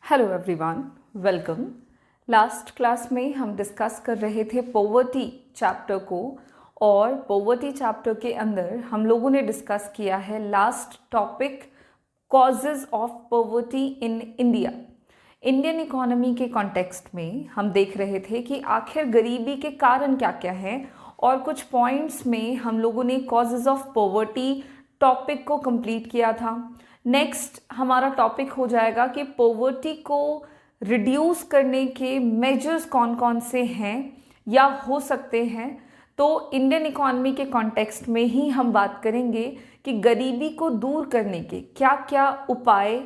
Hello everyone, welcome. Last class में हम discuss कर रहे थे पॉवर्टी चैप्टर को, और पॉवर्टी चैप्टर के अंदर हम लोगों ने डिस्कस किया है last topic causes of poverty in India. Indian economy के कॉन्टेक्स्ट में हम देख रहे थे कि आखिर गरीबी के कारण क्या क्या हैं, और कुछ पॉइंट्स में हम लोगों ने कॉजेज ऑफ पॉवर्टी टॉपिक को कंप्लीट किया था। नेक्स्ट हमारा टॉपिक हो जाएगा कि पॉवर्टी को रिड्यूस करने के मेजर्स कौन कौन से हैं या हो सकते हैं। तो इंडियन इकोनॉमी के कॉन्टेक्स्ट में ही हम बात करेंगे कि गरीबी को दूर करने के क्या क्या उपाय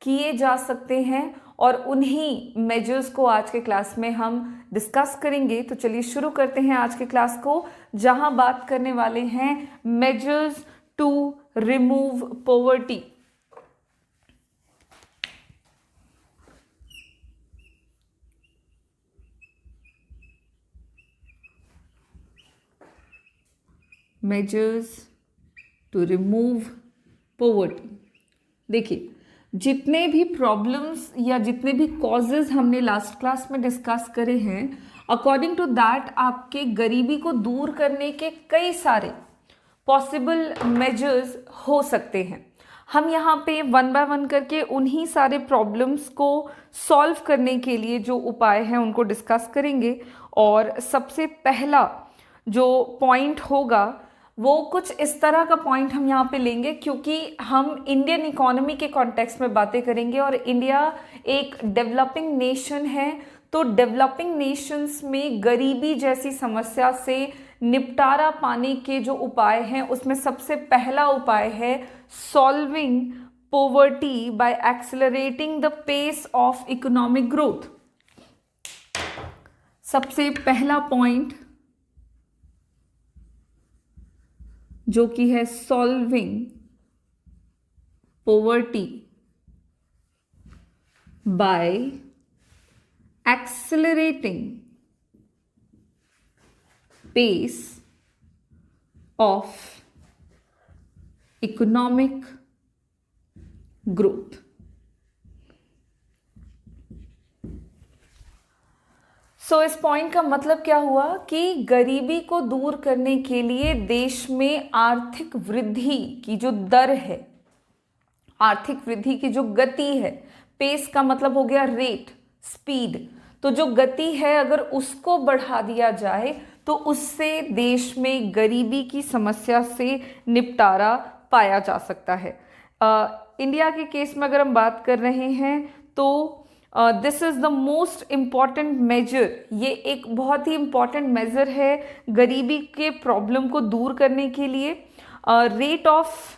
किए जा सकते हैं, और उन्हीं मेजर्स को आज के क्लास में हम डिस्कस करेंगे। तो चलिए शुरू करते हैं आज के क्लास को, जहां बात करने वाले हैं measures to remove poverty. Measures to remove poverty. देखिए, जितने भी प्रॉब्लम्स या जितने भी कॉजेज हमने लास्ट क्लास में डिस्कस करे हैं, अकॉर्डिंग टू दैट आपके गरीबी को दूर करने के कई सारे पॉसिबल मेजर्स हो सकते हैं। हम यहाँ पे वन बाय वन करके उन्हीं सारे प्रॉब्लम्स को सॉल्व करने के लिए जो उपाय हैं उनको डिस्कस करेंगे। और सबसे पहला जो पॉइंट होगा वो कुछ इस तरह का पॉइंट हम यहाँ पे लेंगे, क्योंकि हम इंडियन इकोनॉमी के कॉन्टेक्स्ट में बातें करेंगे और इंडिया एक डेवलपिंग नेशन है। तो डेवलपिंग नेशंस में गरीबी जैसी समस्या से निपटारा पाने के जो उपाय हैं उसमें सबसे पहला उपाय है solving poverty by accelerating the pace of economic growth. सबसे पहला पॉइंट जो कि है solving poverty by accelerating pace of economic growth. So इस पॉइंट का मतलब क्या हुआ कि गरीबी को दूर करने के लिए देश में आर्थिक वृद्धि की जो दर है, आर्थिक वृद्धि की जो गति है, पेस का मतलब हो गया रेट, स्पीड, तो जो गति है अगर उसको बढ़ा दिया जाए तो उससे देश में गरीबी की समस्या से निपटारा पाया जा सकता है। इंडिया के केस में अगर हम बात कर रहे हैं तो this is the most important measure. ये एक बहुत ही इम्पॉर्टेंट मेजर है गरीबी के प्रॉब्लम को दूर करने के लिए। रेट ऑफ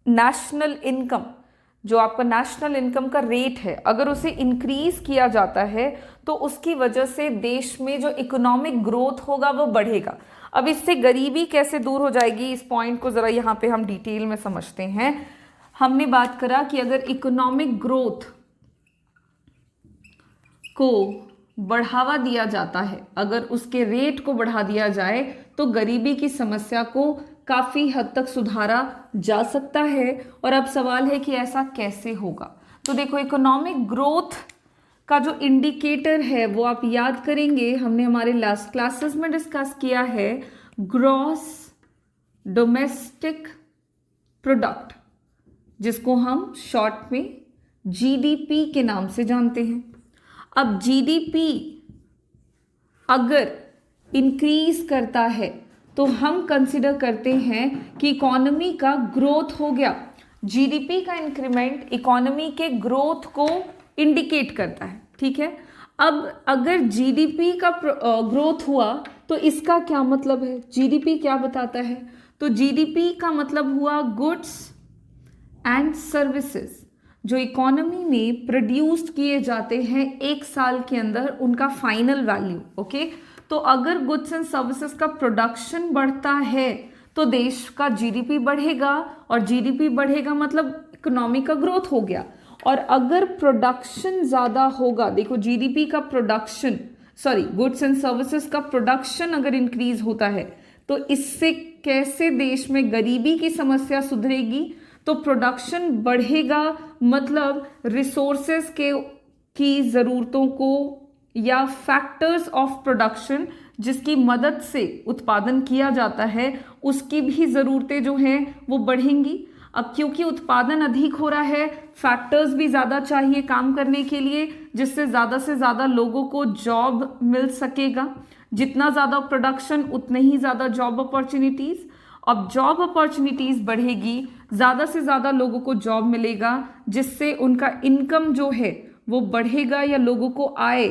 नेशनल इनकम, जो आपका नेशनल इनकम का रेट है, अगर उसे इंक्रीज किया जाता है तो उसकी वजह से देश में जो इकोनॉमिक ग्रोथ होगा वो बढ़ेगा। अब इससे गरीबी कैसे दूर हो जाएगी, इस पॉइंट को ज़रा यहाँ पे हम डिटेल में समझते हैं। हमने बात करा कि अगर इकोनॉमिक ग्रोथ को बढ़ावा दिया जाता है, अगर उसके रेट को बढ़ा दिया जाए तो गरीबी की समस्या को काफ़ी हद तक सुधारा जा सकता है। और अब सवाल है कि ऐसा कैसे होगा। तो देखो, इकोनॉमिक ग्रोथ का जो इंडिकेटर है वो आप याद करेंगे, हमने हमारे लास्ट क्लासेस में डिस्कस किया है, ग्रॉस डोमेस्टिक प्रोडक्ट, जिसको हम शॉर्ट में जीडीपी के नाम से जानते हैं। अब जीडीपी अगर इंक्रीज करता है तो हम कंसिडर करते हैं कि इकोनॉमी का ग्रोथ हो गया। जीडीपी का इंक्रीमेंट इकोनॉमी के ग्रोथ को इंडिकेट करता है, ठीक है। अब अगर जीडीपी का ग्रोथ हुआ तो इसका क्या मतलब है, जीडीपी क्या बताता है? तो जीडीपी का मतलब हुआ गुड्स एंड सर्विसेज, जो इकोनॉमी में प्रोड्यूस्ड किए जाते हैं एक साल के अंदर, उनका फाइनल वैल्यू। ओके, तो अगर गुड्स एंड सर्विसेज का प्रोडक्शन बढ़ता है तो देश का जीडीपी बढ़ेगा, और जीडीपी बढ़ेगा मतलब इकोनॉमी का ग्रोथ हो गया। और अगर प्रोडक्शन ज़्यादा होगा, देखो जीडीपी का प्रोडक्शन, गुड्स एंड सर्विसेज का प्रोडक्शन अगर इंक्रीज होता है तो इससे कैसे देश में गरीबी की समस्या सुधरेगी? तो प्रोडक्शन बढ़ेगा, मतलब रिसोर्सेज की ज़रूरतों को या फैक्टर्स ऑफ प्रोडक्शन जिसकी मदद से उत्पादन किया जाता है उसकी भी ज़रूरतें जो हैं वो बढ़ेंगी। अब क्योंकि उत्पादन अधिक हो रहा है, फैक्टर्स भी ज़्यादा चाहिए काम करने के लिए, जिससे ज़्यादा से ज़्यादा लोगों को जॉब मिल सकेगा। जितना ज़्यादा प्रोडक्शन उतने ही ज़्यादा जॉब अपॉर्चुनिटीज़। अब जॉब अपॉर्चुनिटीज़ बढ़ेगी, ज़्यादा से ज़्यादा लोगों को जॉब मिलेगा, जिससे उनका इनकम जो है वो बढ़ेगा या लोगों को आय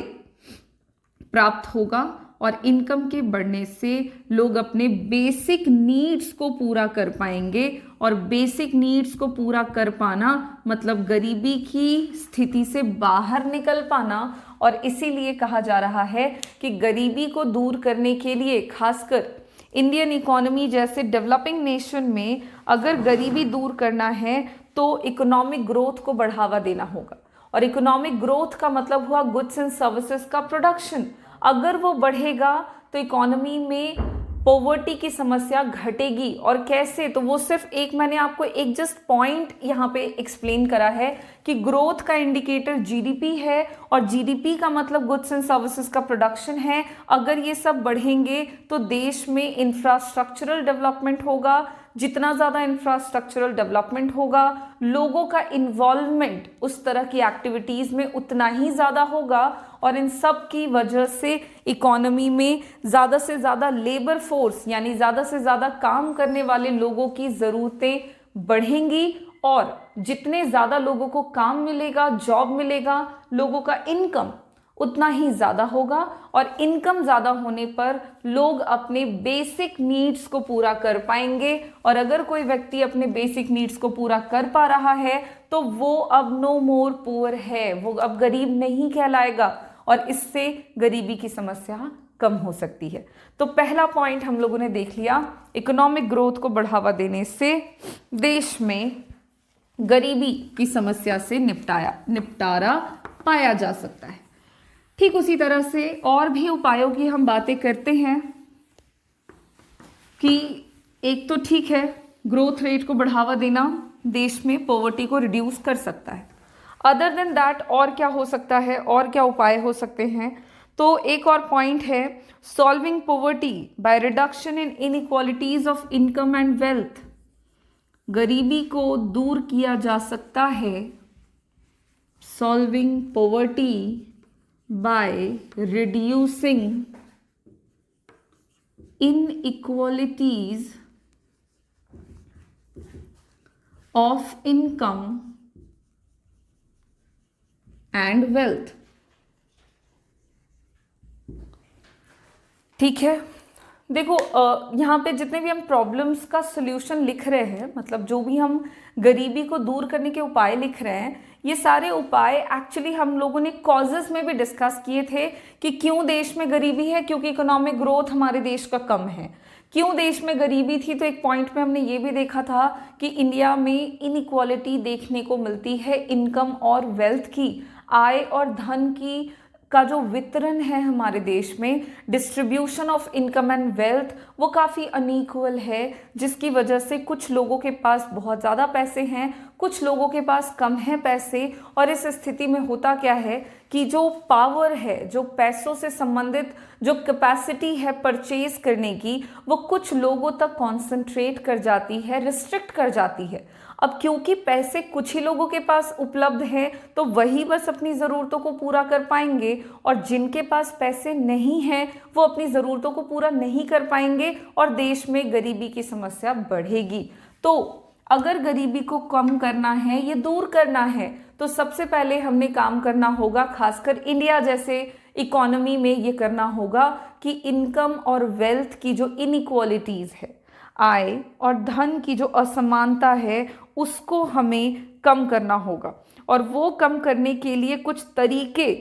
प्राप्त होगा। और इनकम के बढ़ने से लोग अपने बेसिक नीड्स को पूरा कर पाएंगे। और बेसिक नीड्स को पूरा कर पाना मतलब गरीबी की स्थिति से बाहर निकल पाना। और इसीलिए कहा जा रहा है कि गरीबी को दूर करने के लिए, खासकर इंडियन इकोनॉमी जैसे डेवलपिंग नेशन में अगर गरीबी दूर करना है तो इकोनॉमिक ग्रोथ को बढ़ावा देना होगा। और इकोनॉमिक ग्रोथ का मतलब हुआ गुड्स एंड सर्विसेज का प्रोडक्शन। अगर वो बढ़ेगा तो इकोनॉमी में पॉवर्टी की समस्या घटेगी। और कैसे, तो वो सिर्फ मैंने आपको एक जस्ट पॉइंट यहाँ पे एक्सप्लेन करा है कि ग्रोथ का इंडिकेटर जीडीपी है और जीडीपी का मतलब गुड्स एंड सर्विसेज का प्रोडक्शन है। अगर ये सब बढ़ेंगे तो देश में इंफ्रास्ट्रक्चरल डेवलपमेंट होगा। जितना ज़्यादा इंफ्रास्ट्रक्चरल डेवलपमेंट होगा, लोगों का इन्वॉल्वमेंट उस तरह की एक्टिविटीज़ में उतना ही ज़्यादा होगा। और इन सब की वजह से इकोनॉमी में ज़्यादा से ज़्यादा लेबर फोर्स यानी ज़्यादा से ज़्यादा काम करने वाले लोगों की ज़रूरतें बढ़ेंगी। और जितने ज़्यादा लोगों को काम मिलेगा, जॉब मिलेगा, लोगों का इनकम उतना ही ज़्यादा होगा। और इनकम ज़्यादा होने पर लोग अपने बेसिक नीड्स को पूरा कर पाएंगे। और अगर कोई व्यक्ति अपने बेसिक नीड्स को पूरा कर पा रहा है तो वो अब नो मोर पुअर है, वो अब गरीब नहीं कहलाएगा। और इससे गरीबी की समस्या कम हो सकती है। तो पहला पॉइंट हम लोगों ने देख लिया, इकोनॉमिक ग्रोथ को बढ़ावा देने से देश में गरीबी की समस्या से निपटारा पाया जा सकता है। ठीक उसी तरह से और भी उपायों की हम बातें करते हैं कि एक तो ठीक है, ग्रोथ रेट को बढ़ावा देना देश में पॉवर्टी को रिड्यूस कर सकता है। अदर देन दैट और क्या हो सकता है, और क्या उपाय हो सकते हैं? तो एक और पॉइंट है, solving poverty by reduction in inequalities of income and wealth. गरीबी को दूर किया जा सकता है solving poverty by reducing inequalities of income and wealth। ठीक है, देखो यहाँ पे जितने भी हम प्रॉब्लम्स का सल्यूशन लिख रहे हैं, मतलब जो भी हम गरीबी को दूर करने के उपाय लिख रहे हैं, ये सारे उपाय एक्चुअली हम लोगों ने कॉजेस में भी डिस्कस किए थे कि क्यों देश में गरीबी है। क्योंकि इकोनॉमिक ग्रोथ हमारे देश का कम है। क्यों देश में गरीबी थी, तो एक पॉइंट में हमने ये भी देखा था कि इंडिया में इनइक्वालिटी देखने को मिलती है इनकम और वेल्थ की, आय और धन की का जो वितरण है हमारे देश में, distribution of income and wealth, वो काफ़ी अनइक्वल है, जिसकी वजह से कुछ लोगों के पास बहुत ज़्यादा पैसे हैं, कुछ लोगों के पास कम है पैसे। और इस स्थिति में होता क्या है कि जो पावर है, जो पैसों से संबंधित जो कैपेसिटी है परचेज करने की, वो कुछ लोगों तक कॉन्सेंट्रेट कर जाती है, रिस्ट्रिक्ट कर जाती है। अब क्योंकि पैसे कुछ ही लोगों के पास उपलब्ध हैं तो वही बस अपनी ज़रूरतों को पूरा कर पाएंगे, और जिनके पास पैसे नहीं हैं वो अपनी ज़रूरतों को पूरा नहीं कर पाएंगे और देश में गरीबी की समस्या बढ़ेगी। तो अगर गरीबी को कम करना है, ये दूर करना है, तो सबसे पहले हमने काम करना होगा, खासकर इंडिया जैसे इकोनॉमी में ये करना होगा कि इनकम और वेल्थ की जो इनइक्वालिटीज़ है, आय और धन की जो असमानता है, उसको हमें कम करना होगा। और वो कम करने के लिए कुछ तरीके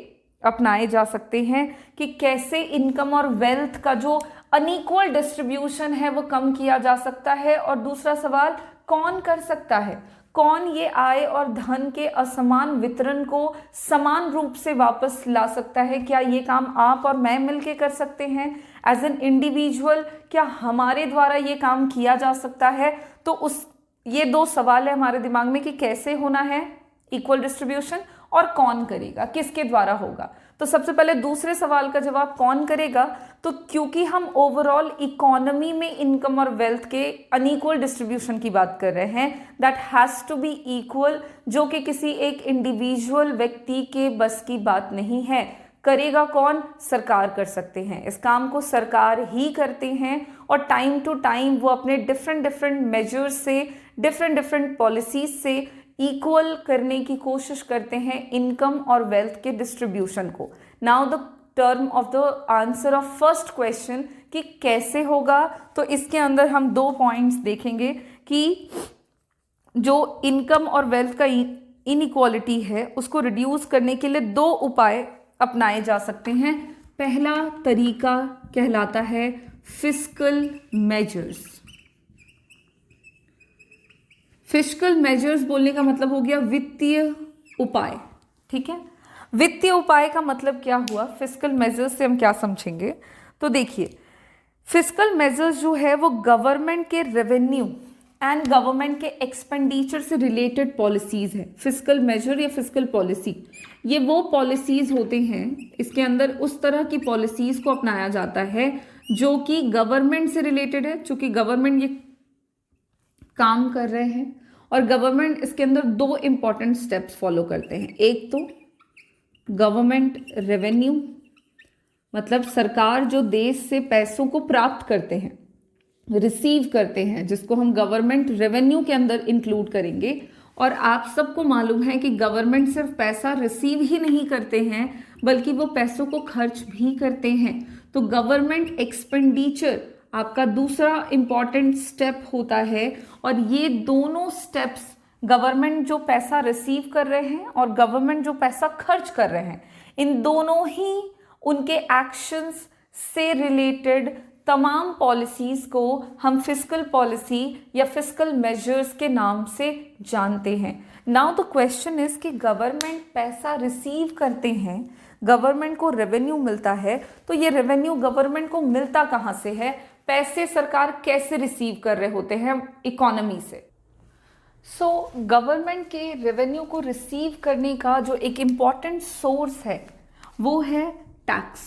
अपनाए जा सकते हैं कि कैसे इनकम और वेल्थ का जो अनइक्वल डिस्ट्रीब्यूशन है वो कम किया जा सकता है। और दूसरा सवाल, कौन कर सकता है, कौन ये आय और धन के असमान वितरण को समान रूप से वापस ला सकता है? क्या ये काम आप और मैं मिलके कर सकते हैं एज एन इंडिविजुअल? क्या हमारे द्वारा ये काम किया जा सकता है? तो उस ये दो सवाल है हमारे दिमाग में कि कैसे होना है इक्वल डिस्ट्रीब्यूशन और कौन करेगा, किसके द्वारा होगा। तो सबसे पहले दूसरे सवाल का जवाब कौन करेगा, तो क्योंकि हम ओवरऑल इकोनॉमी में इनकम और वेल्थ के अनइक्वल डिस्ट्रीब्यूशन की बात कर रहे हैं, that has to be equal, जो कि किसी एक इंडिविजुअल व्यक्ति के बस की बात नहीं है। करेगा कौन? सरकार कर सकते हैं, इस काम को सरकार ही करते हैं और टाइम टू टाइम वो अपने डिफरेंट मेजर्स से, डिफरेंट पॉलिसीज से इक्वल करने की कोशिश करते हैं इनकम और वेल्थ के डिस्ट्रीब्यूशन को। Now the term of the answer of first question कि कैसे होगा, तो इसके अंदर हम 2 पॉइंट्स देखेंगे कि जो इनकम और वेल्थ का इनइक्वालिटी है उसको रिड्यूस करने के लिए 2 उपाय अपनाए जा सकते हैं। पहला तरीका कहलाता है फिस्कल मेजर्स। फिस्कल मेजर्स बोलने का मतलब हो गया वित्तीय उपाय, ठीक है। वित्तीय उपाय का मतलब क्या हुआ, फिस्कल मेजर्स से हम क्या समझेंगे, तो देखिए फिस्कल मेजर्स जो है वो गवर्नमेंट के रेवेन्यू एंड गवर्नमेंट के एक्सपेंडिचर से रिलेटेड पॉलिसीज है। फिस्कल मेजर या फिस्कल पॉलिसी ये वो पॉलिसीज होते हैं, इसके अंदर उस तरह की पॉलिसीज को अपनाया जाता है जो कि गवर्नमेंट से रिलेटेड है, चूंकि गवर्नमेंट ये काम कर रहे हैं और गवर्नमेंट इसके अंदर 2 इंपॉर्टेंट स्टेप्स फॉलो करते हैं। एक तो गवर्नमेंट रेवेन्यू, मतलब सरकार जो देश से पैसों को प्राप्त करते हैं, रिसीव करते हैं, जिसको हम गवर्नमेंट रेवेन्यू के अंदर इंक्लूड करेंगे। और आप सबको मालूम है कि गवर्नमेंट सिर्फ पैसा रिसीव ही नहीं करते हैं बल्कि वो पैसों को खर्च भी करते हैं। तो गवर्नमेंट एक्सपेंडिचर आपका दूसरा इंपॉर्टेंट स्टेप होता है और ये दोनों स्टेप्स गवर्नमेंट जो पैसा रिसीव कर रहे हैं और गवर्नमेंट जो पैसा खर्च कर रहे हैं, इन दोनों ही उनके एक्शंस से रिलेटेड तमाम पॉलिसीज को हम फिस्कल पॉलिसी या फिस्कल मेजर्स के नाम से जानते हैं। नाउ द क्वेश्चन इज कि गवर्नमेंट पैसा रिसीव करते हैं, गवर्नमेंट को रेवेन्यू मिलता है, तो ये रेवेन्यू गवर्नमेंट को मिलता कहाँ से है, पैसे सरकार कैसे रिसीव कर रहे होते हैं इकोनॉमी से। सो गवर्नमेंट के रेवेन्यू को रिसीव करने का जो एक इम्पॉर्टेंट सोर्स है वो है टैक्स।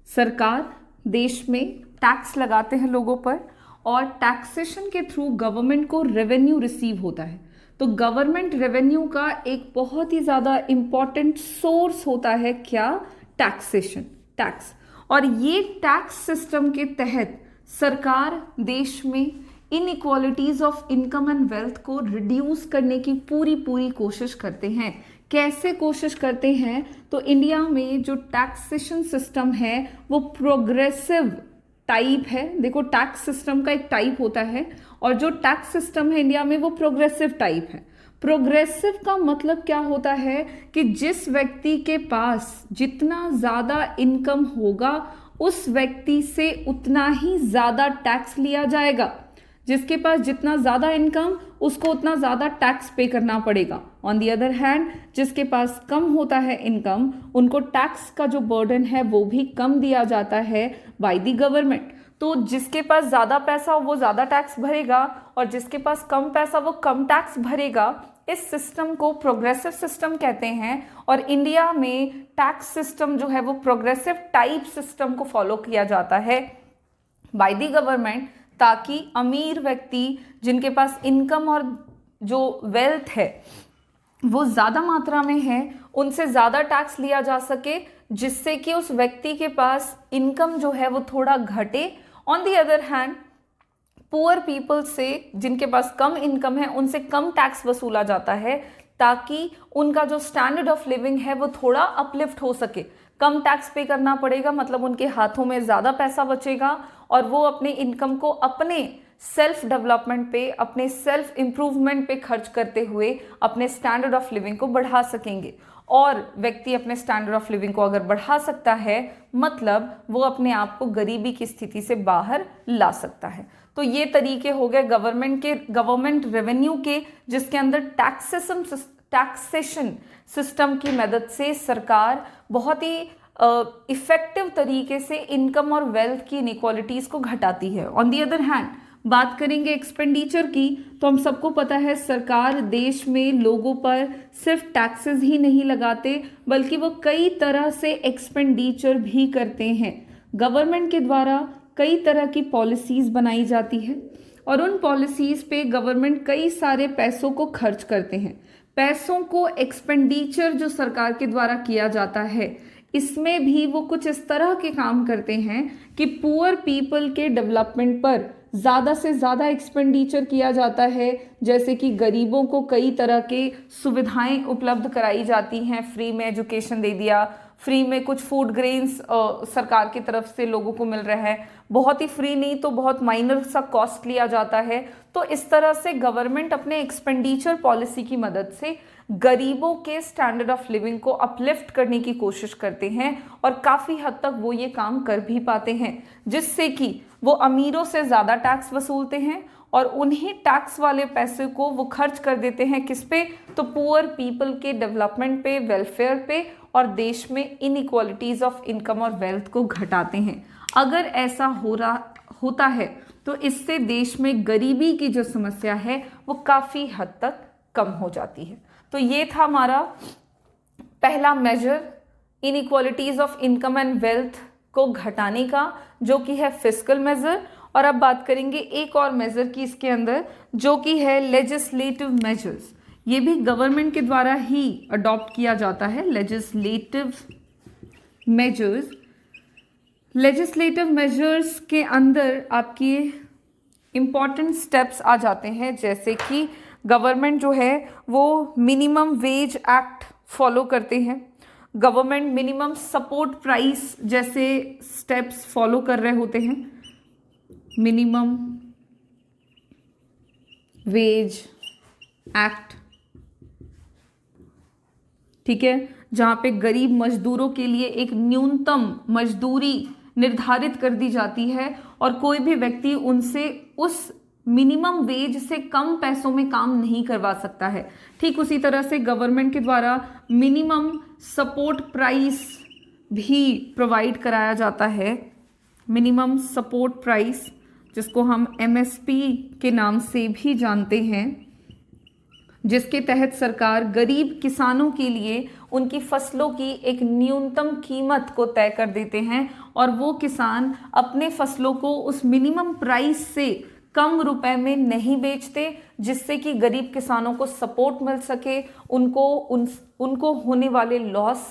सरकार देश में टैक्स लगाते हैं लोगों पर और टैक्सेशन के थ्रू गवर्नमेंट को रेवेन्यू रिसीव होता है। तो गवर्नमेंट रेवेन्यू का एक बहुत ही ज़्यादा इम्पॉर्टेंट सोर्स होता है क्या, टैक्सेशन, टैक्स। और ये टैक्स सिस्टम के तहत सरकार देश में inequalities of income and wealth को रिड्यूस करने की पूरी कोशिश करते हैं। कैसे कोशिश करते हैं, तो इंडिया में जो टैक्सेशन सिस्टम है वो प्रोग्रेसिव टाइप है। देखो टैक्स सिस्टम का एक टाइप होता है और जो टैक्स सिस्टम है इंडिया में वो प्रोग्रेसिव टाइप है। प्रोग्रेसिव का मतलब क्या होता है कि जिस व्यक्ति के पास जितना ज़्यादा इनकम होगा उस व्यक्ति से उतना ही ज़्यादा टैक्स लिया जाएगा। जिसके पास जितना ज़्यादा इनकम उसको उतना ज़्यादा टैक्स पे करना पड़ेगा। ऑन दी अदर हैंड जिसके पास कम होता है इनकम उनको टैक्स का जो बर्डन है वो भी कम दिया जाता है बाय द गवर्नमेंट। तो जिसके पास ज़्यादा पैसा हो वो ज़्यादा टैक्स भरेगा और जिसके पास कम पैसा वो कम टैक्स भरेगा। इस सिस्टम को प्रोग्रेसिव सिस्टम कहते हैं और इंडिया में टैक्स सिस्टम जो है वो प्रोग्रेसिव टाइप सिस्टम को फॉलो किया जाता है बाय द गवर्नमेंट, ताकि अमीर व्यक्ति जिनके पास इनकम और जो वेल्थ है वो ज़्यादा मात्रा में है उनसे ज़्यादा टैक्स लिया जा सके, जिससे कि उस व्यक्ति के पास इनकम जो है वो थोड़ा घटे। On the other hand poor people से जिनके पास कम इनकम है उनसे कम टैक्स वसूला जाता है ताकि उनका जो स्टैंडर्ड ऑफ लिविंग है वो थोड़ा अपलिफ्ट हो सके। कम टैक्स पे करना पड़ेगा मतलब उनके हाथों में ज़्यादा पैसा बचेगा और वो अपने इनकम को अपने सेल्फ डेवलपमेंट पे, अपने सेल्फ इम्प्रूवमेंट पे खर्च करते हुए अपने स्टैंडर्ड ऑफ लिविंग को बढ़ा सकेंगे। और व्यक्ति अपने स्टैंडर्ड ऑफ लिविंग को अगर बढ़ा सकता है मतलब वो अपने आप को गरीबी की स्थिति से बाहर ला सकता है। तो ये तरीके हो गए गवर्नमेंट रेवेन्यू के, जिसके अंदर टैक्सेशन सिस्टम की मदद से सरकार बहुत ही इफेक्टिव तरीके से इनकम और वेल्थ की इनइक्वालिटीज को घटाती है। ऑन दी अदर हैंड बात करेंगे एक्सपेंडिचर की, तो हम सबको पता है सरकार देश में लोगों पर सिर्फ टैक्सेस ही नहीं लगाते बल्कि वो कई तरह से एक्सपेंडिचर भी करते हैं। गवर्नमेंट के द्वारा कई तरह की पॉलिसीज़ बनाई जाती है और उन पॉलिसीज़ पे गवर्नमेंट कई सारे पैसों को खर्च करते हैं। पैसों को एक्सपेंडिचर जो सरकार के द्वारा किया जाता है, इसमें भी वो कुछ इस तरह के काम करते हैं कि पुअर पीपल के डेवलपमेंट पर ज़्यादा से ज़्यादा एक्सपेंडिचर किया जाता है। जैसे कि गरीबों को कई तरह के सुविधाएं उपलब्ध कराई जाती हैं, फ्री में एजुकेशन दे दिया, फ्री में कुछ फूड ग्रेन्स सरकार की तरफ से लोगों को मिल रहा है, बहुत ही फ्री नहीं तो बहुत माइनर सा कॉस्ट लिया जाता है। तो इस तरह से गवर्नमेंट अपने एक्सपेंडिचर पॉलिसी की मदद से गरीबों के स्टैंडर्ड ऑफ लिविंग को अपलिफ्ट करने की कोशिश करते हैं और काफ़ी हद तक वो ये काम कर भी पाते हैं, जिससे कि वो अमीरों से ज़्यादा टैक्स वसूलते हैं और उन्हीं टैक्स वाले पैसे को वो खर्च कर देते हैं किस पे, तो पुअर पीपल के डेवलपमेंट पे, वेलफेयर पे, और देश में इनइक्वालिटीज़ ऑफ इनकम और वेल्थ को घटाते हैं। अगर ऐसा होता है तो इससे देश में गरीबी की जो समस्या है वो काफ़ी हद तक कम हो जाती है। तो ये था हमारा पहला measure, inequalities of income and wealth को घटाने का, जो कि है फिस्कल मेजर। और अब बात करेंगे एक और मेजर की इसके अंदर, जो कि है लेजिस्लेटिव मेजर्स। ये भी गवर्नमेंट के द्वारा ही अडॉप्ट किया जाता है, लेजिस्लेटिव मेजर्स। लेजिस्लेटिव मेजर्स के अंदर आपके इम्पॉर्टेंट स्टेप्स आ जाते हैं, जैसे कि गवर्नमेंट जो है वो मिनिमम वेज एक्ट फॉलो करते हैं, गवर्नमेंट मिनिमम सपोर्ट प्राइस जैसे स्टेप्स फॉलो कर रहे होते हैं, मिनिमम वेज एक्ट, ठीक है, जहाँ पे गरीब मजदूरों के लिए एक न्यूनतम मजदूरी निर्धारित कर दी जाती है और कोई भी व्यक्ति उनसे उस मिनिमम वेज से कम पैसों में काम नहीं करवा सकता है। ठीक उसी तरह से गवर्नमेंट के द्वारा मिनिमम सपोर्ट प्राइस भी प्रोवाइड कराया जाता है, मिनिमम सपोर्ट प्राइस, जिसको हम MSP के नाम से भी जानते हैं, जिसके तहत सरकार गरीब किसानों के लिए उनकी फसलों की एक न्यूनतम कीमत को तय कर देते हैं और वो किसान अपने फसलों को उस मिनिमम प्राइस से कम रुपए में नहीं बेचते, जिससे कि गरीब किसानों को सपोर्ट मिल सके, उनको होने वाले लॉस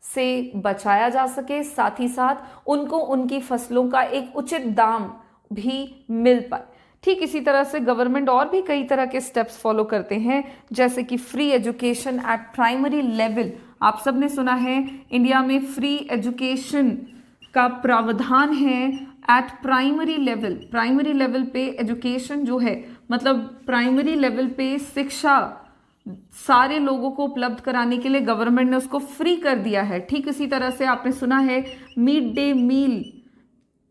से बचाया जा सके, साथ ही साथ उनको उनकी फसलों का एक उचित दाम भी मिल पाए। ठीक इसी तरह से गवर्नमेंट और भी कई तरह के स्टेप्स फॉलो करते हैं, जैसे कि free education at primary level. आप सब ने सुना है इंडिया में फ्री एजुकेशन का प्रावधान है eight primary level. Primary level पे एजुकेशन जो है, मतलब प्राइमरी लेवल पे शिक्षा सारे लोगों को उपलब्ध कराने के लिए गवर्नमेंट ने उसको फ्री कर दिया है। ठीक इसी तरह से आपने सुना है मिड डे मील,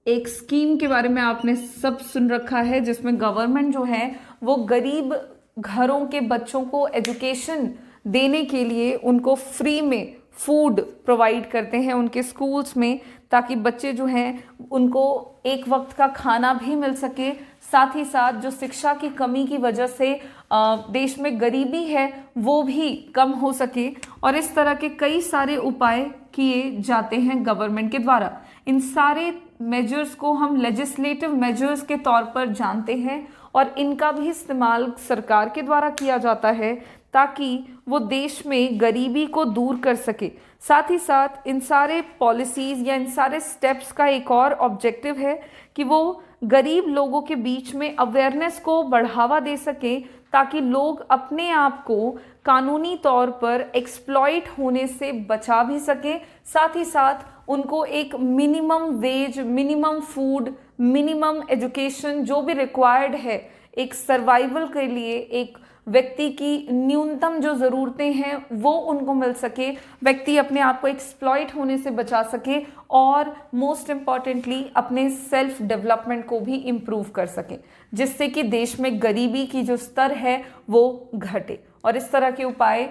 एक स्कीम के बारे में आपने सब सुन रखा है, जिसमें गवर्नमेंट जो है वो गरीब घरों के बच्चों को एजुकेशन देने के लिए उनको फ्री में फूड प्रोवाइड करते हैं उनके स्कूल्स में, ताकि बच्चे जो हैं उनको एक वक्त का खाना भी मिल सके, साथ ही साथ जो शिक्षा की कमी की वजह से देश में गरीबी है वो भी कम हो सके। और इस तरह के कई सारे उपाय किए जाते हैं गवर्नमेंट के द्वारा। इन सारे मेजर्स को हम लेजिस्लेटिव मेजर्स के तौर पर जानते हैं और इनका भी इस्तेमाल सरकार के द्वारा किया जाता है ताकि वो देश में गरीबी को दूर कर सके। साथ ही साथ इन सारे पॉलिसीज़ या इन सारे स्टेप्स का एक और ऑब्जेक्टिव है कि वो गरीब लोगों के बीच में अवेयरनेस को बढ़ावा दे सके, ताकि लोग अपने आप को कानूनी तौर पर एक्सप्लॉइट होने से बचा भी सके, साथ ही साथ उनको एक minimum wage, minimum food, minimum education जो भी रिक्वायर्ड है एक सर्वाइवल के लिए, एक व्यक्ति की न्यूनतम जो ज़रूरतें हैं वो उनको मिल सके, व्यक्ति अपने आप को एक्सप्लॉइट होने से बचा सके और मोस्ट इम्पॉर्टेंटली अपने सेल्फ डेवलपमेंट को भी इम्प्रूव कर सके, जिससे कि देश में गरीबी की जो स्तर है वो घटे। और इस तरह के उपाय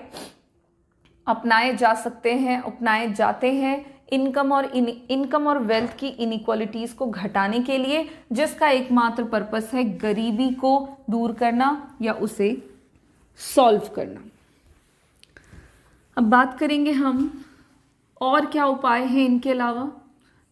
अपनाए जा सकते हैं, अपनाए जाते हैं इनकम और वेल्थ की इनइक्वालिटीज को घटाने के लिए, जिसका एकमात्र पर्पस है गरीबी को दूर करना या उसे सॉल्व करना। अब बात करेंगे हम और क्या उपाय हैं इनके अलावा।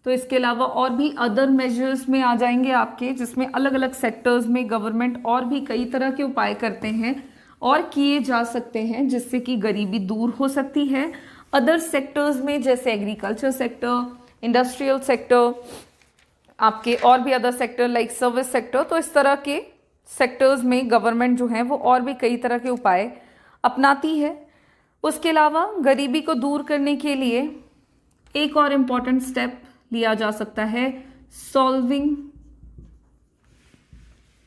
तो इसके अलावा और भी अदर मेजर्स में आ जाएंगे आपके, जिसमें अलग अलग सेक्टर्स में गवर्नमेंट और भी कई तरह के उपाय करते हैं और किए जा सकते हैं, जिससे कि गरीबी दूर हो सकती है। अदर सेक्टर्स में जैसे एग्रीकल्चर सेक्टर, इंडस्ट्रियल सेक्टर, आपके और भी other sector like service sector, तो इस तरह के सेक्टर्स में गवर्नमेंट जो है वो और भी कई तरह के उपाय अपनाती है। उसके अलावा गरीबी को दूर करने के लिए एक और इम्पॉर्टेंट स्टेप लिया जा सकता है, सॉल्विंग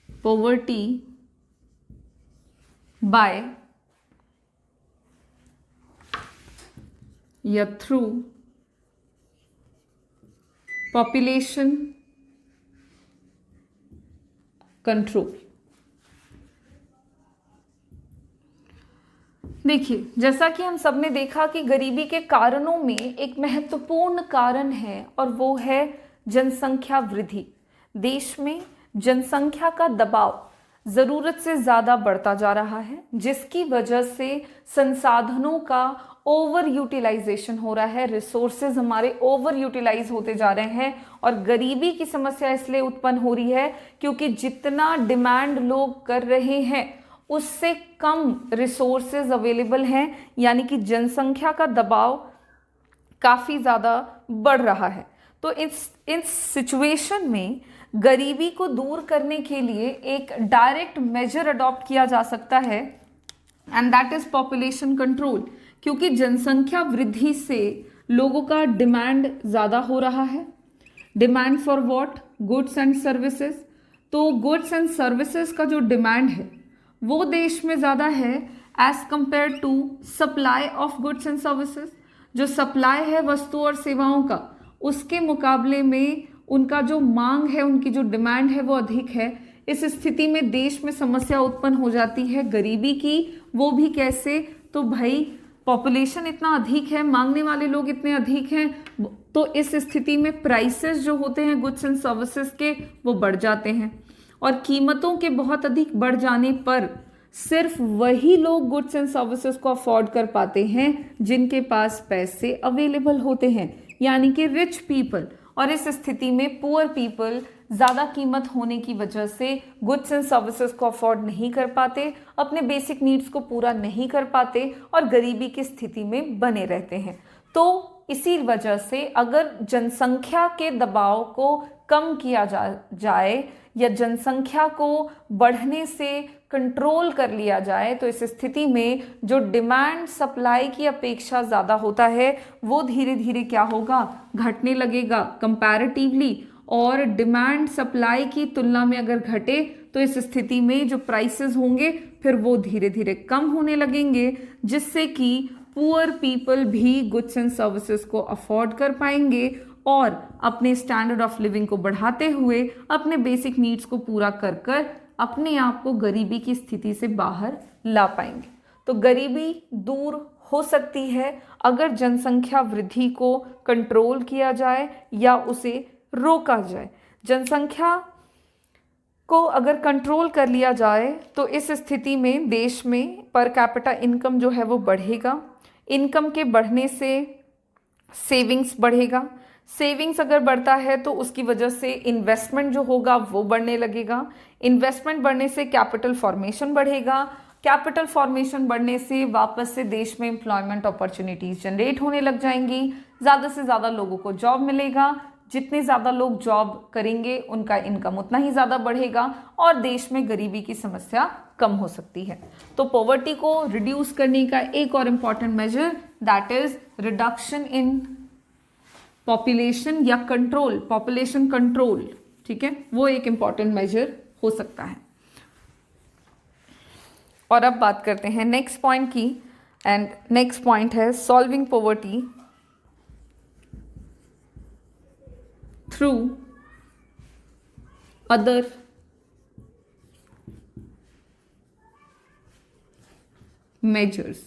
पॉवर्टी बाय या थ्रू पॉपुलेशन कंट्रोल। देखिए, जैसा कि हम सब ने देखा कि गरीबी के कारणों में एक महत्वपूर्ण कारण है और वो है जनसंख्या वृद्धि। देश में जनसंख्या का दबाव ज़रूरत से ज़्यादा बढ़ता जा रहा है, जिसकी वजह से संसाधनों का ओवर यूटिलाइजेशन हो रहा है, रिसोर्सेज हमारे ओवर यूटिलाइज होते जा रहे हैं और गरीबी की समस्या इसलिए उत्पन्न हो रही है क्योंकि जितना डिमांड लोग कर रहे हैं उससे कम रिसोर्सेज अवेलेबल हैं, यानी कि जनसंख्या का दबाव काफ़ी ज़्यादा बढ़ रहा है। तो इस सिचुएशन में गरीबी को दूर करने के लिए एक डायरेक्ट मेजर अडॉप्ट किया जा सकता है and that is population control. क्योंकि जनसंख्या वृद्धि से लोगों का डिमांड ज़्यादा हो रहा है। Demand for what? Goods and services. तो गुड्स एंड सर्विसेज का जो डिमांड है वो देश में ज़्यादा है as compared to supply of goods and services. जो सप्लाई है वस्तु और सेवाओं का, उसके मुकाबले में उनका जो मांग है, उनकी जो डिमांड है वो अधिक है। इस स्थिति में देश में समस्या उत्पन्न हो जाती है गरीबी की। वो भी कैसे? तो भाई पॉपुलेशन इतना अधिक है, मांगने वाले लोग इतने अधिक हैं, तो इस स्थिति में प्राइसेस जो होते हैं गुड्स एंड सर्विसेज के वो बढ़ जाते हैं और कीमतों के बहुत अधिक बढ़ जाने पर सिर्फ वही लोग गुड्स एंड सर्विसेज को अफोर्ड कर पाते हैं जिनके पास पैसे अवेलेबल होते हैं, यानी कि रिच पीपल। और इस स्थिति में पुअर पीपल ज़्यादा कीमत होने की वजह से गुड्स एंड सर्विसेज को अफोर्ड नहीं कर पाते, अपने बेसिक नीड्स को पूरा नहीं कर पाते और गरीबी की स्थिति में बने रहते हैं। तो इसी वजह से अगर जनसंख्या के दबाव को कम किया जाए या जनसंख्या को बढ़ने से कंट्रोल कर लिया जाए, तो इस स्थिति में जो डिमांड सप्लाई की अपेक्षा ज़्यादा होता है वो धीरे धीरे क्या होगा? घटने लगेगा कंपैरेटिवली। और डिमांड सप्लाई की तुलना में अगर घटे तो इस स्थिति में जो प्राइसेस होंगे फिर वो धीरे धीरे कम होने लगेंगे, जिससे कि पुअर पीपल भी गुड्स एंड सर्विसेज को अफोर्ड कर पाएंगे और अपने स्टैंडर्ड ऑफ लिविंग को बढ़ाते हुए अपने बेसिक नीड्स को पूरा कर कर अपने आप को गरीबी की स्थिति से बाहर ला पाएंगे। तो गरीबी दूर हो सकती है अगर जनसंख्या वृद्धि को कंट्रोल किया जाए या उसे रोका जाए। जनसंख्या को अगर कंट्रोल कर लिया जाए तो इस स्थिति में देश में पर कैपिटा इनकम जो है वो बढ़ेगा। इनकम के बढ़ने से सेविंग्स बढ़ेगा। सेविंग्स अगर बढ़ता है तो उसकी वजह से इन्वेस्टमेंट जो होगा वो बढ़ने लगेगा। इन्वेस्टमेंट बढ़ने से कैपिटल फॉर्मेशन बढ़ेगा। कैपिटल फॉर्मेशन बढ़ने से वापस से देश में एम्प्लॉयमेंट अपॉर्चुनिटीज जनरेट होने लग जाएंगी। ज़्यादा से ज़्यादा लोगों को जॉब मिलेगा। जितने ज़्यादा लोग जॉब करेंगे उनका इनकम उतना ही ज़्यादा बढ़ेगा और देश में गरीबी की समस्या कम हो सकती है। तो पॉवर्टी को रिड्यूस करने का एक और important measure that is reduction in population या कंट्रोल, पॉपुलेशन कंट्रोल, ठीक है, वो एक इम्पॉर्टेंट मेजर हो सकता है। और अब बात करते हैं नेक्स्ट पॉइंट की, एंड नेक्स्ट पॉइंट है solving poverty through other measures।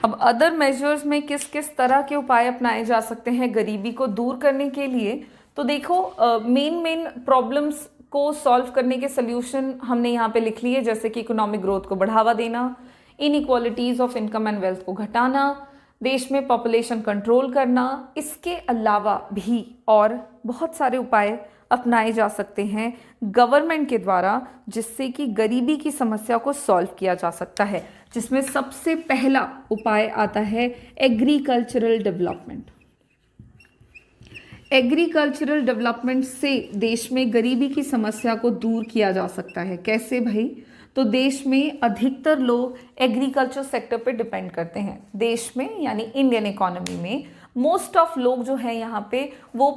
अब अदर मेजर्स में किस किस तरह के उपाय अपनाए जा सकते हैं गरीबी को दूर करने के लिए, तो देखो मेन प्रॉब्लम्स को सॉल्व करने के सोल्यूशन हमने यहाँ पे लिख लिए, जैसे कि इकोनॉमिक ग्रोथ को बढ़ावा देना, inequalities of income and wealth को घटाना, देश में पॉपुलेशन कंट्रोल करना। इसके अलावा भी और बहुत सारे उपाय अपनाए जा सकते हैं गवर्नमेंट के द्वारा, जिससे कि गरीबी की समस्या को सॉल्व किया जा सकता है, जिसमें सबसे पहला उपाय आता है एग्रीकल्चरल डेवलपमेंट। एग्रीकल्चरल डेवलपमेंट से देश में गरीबी की समस्या को दूर किया जा सकता है। कैसे भाई? तो देश में अधिकतर लोग एग्रीकल्चर सेक्टर पे डिपेंड करते हैं। देश में यानी इंडियन इकोनॉमी में मोस्ट ऑफ लोग जो है यहाँ पे वो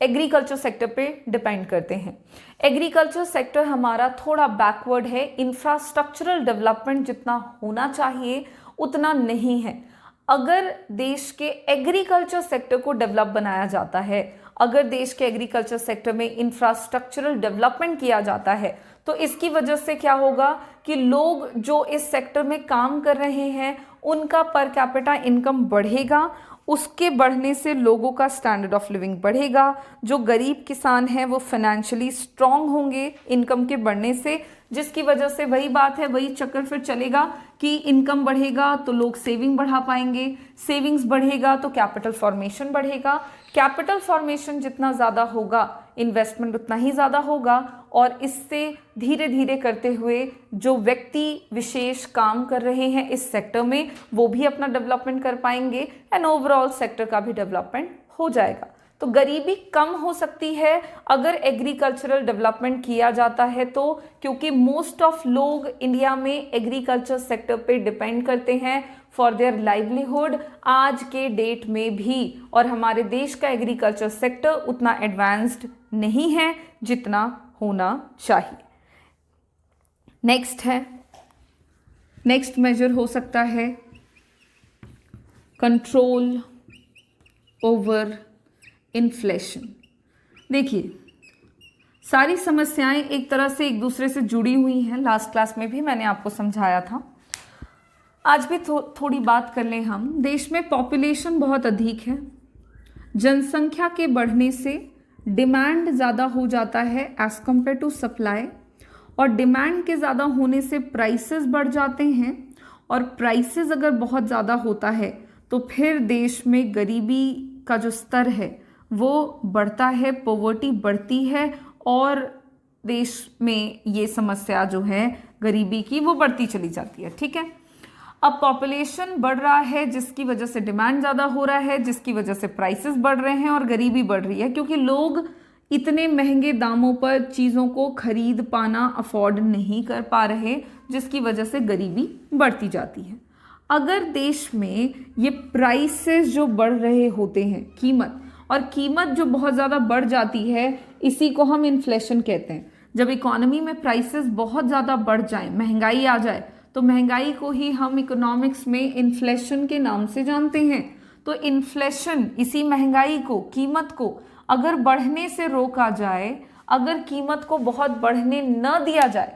एग्रीकल्चर सेक्टर पे डिपेंड करते हैं। एग्रीकल्चर सेक्टर हमारा थोड़ा बैकवर्ड है, इंफ्रास्ट्रक्चरल डेवलपमेंट जितना होना चाहिए उतना नहीं है। अगर देश के एग्रीकल्चर सेक्टर को डेवलप बनाया जाता है, अगर देश के एग्रीकल्चर सेक्टर में इंफ्रास्ट्रक्चरल डेवलपमेंट किया जाता है, तो इसकी वजह से क्या होगा कि लोग जो इस सेक्टर में काम कर रहे हैं उनका पर कैपिटा इनकम बढ़ेगा, उसके बढ़ने से लोगों का स्टैंडर्ड ऑफ लिविंग बढ़ेगा। जो गरीब किसान हैं वो फाइनेंशियली स्ट्रांग होंगे इनकम के बढ़ने से, जिसकी वजह से वही बात है, वही चक्कर फिर चलेगा कि इनकम बढ़ेगा तो लोग सेविंग बढ़ा पाएंगे, सेविंग्स बढ़ेगा तो कैपिटल फॉर्मेशन बढ़ेगा, कैपिटल फॉर्मेशन जितना ज़्यादा होगा इन्वेस्टमेंट उतना ही ज़्यादा होगा, और इससे धीरे धीरे करते हुए जो व्यक्ति विशेष काम कर रहे हैं इस सेक्टर में वो भी अपना डेवलपमेंट कर पाएंगे एंड ओवरऑल सेक्टर का भी डेवलपमेंट हो जाएगा। तो गरीबी कम हो सकती है अगर एग्रीकल्चरल डेवलपमेंट किया जाता है तो, क्योंकि मोस्ट ऑफ लोग इंडिया में एग्रीकल्चर सेक्टर पे डिपेंड करते हैं फॉर देयर लाइवलीहुड आज के डेट में भी, और हमारे देश का एग्रीकल्चर सेक्टर उतना एडवांस्ड नहीं है जितना होना चाहिए। नेक्स्ट मेजर हो सकता है कंट्रोल ओवर इन्फ्लेशन। देखिए सारी समस्याएं एक तरह से एक दूसरे से जुड़ी हुई हैं, लास्ट क्लास में भी मैंने आपको समझाया था। आज भी थोड़ी बात कर लें हम। देश में पॉपुलेशन बहुत अधिक है, जनसंख्या के बढ़ने से डिमांड ज़्यादा हो जाता है एज कम्पेयर टू सप्लाई, और डिमांड के ज़्यादा होने से प्राइसेस बढ़ जाते हैं, और प्राइसेस अगर बहुत ज़्यादा होता है तो फिर देश में गरीबी का जो स्तर है वो बढ़ता है, पॉवर्टी बढ़ती है, और देश में ये समस्या जो है गरीबी की वो बढ़ती चली जाती है। ठीक है, अब पॉपुलेशन बढ़ रहा है जिसकी वजह से डिमांड ज़्यादा हो रहा है, जिसकी वजह से प्राइसेस बढ़ रहे हैं और गरीबी बढ़ रही है, क्योंकि लोग इतने महंगे दामों पर चीज़ों को खरीद पाना अफोर्ड नहीं कर पा रहे, जिसकी वजह से गरीबी बढ़ती जाती है। अगर देश में ये प्राइसेस जो बढ़ रहे होते हैं, कीमत जो बहुत ज़्यादा बढ़ जाती है, इसी को हम इन्फ्लेशन कहते हैं। जब इकोनॉमी में प्राइसेस बहुत ज़्यादा बढ़ जाए, महंगाई आ जाए, तो महंगाई को ही हम इकोनॉमिक्स में इन्फ्लेशन के नाम से जानते हैं। तो इन्फ्लेशन इसी महंगाई को, कीमत को अगर बढ़ने से रोका जाए, अगर कीमत को बहुत बढ़ने न दिया जाए,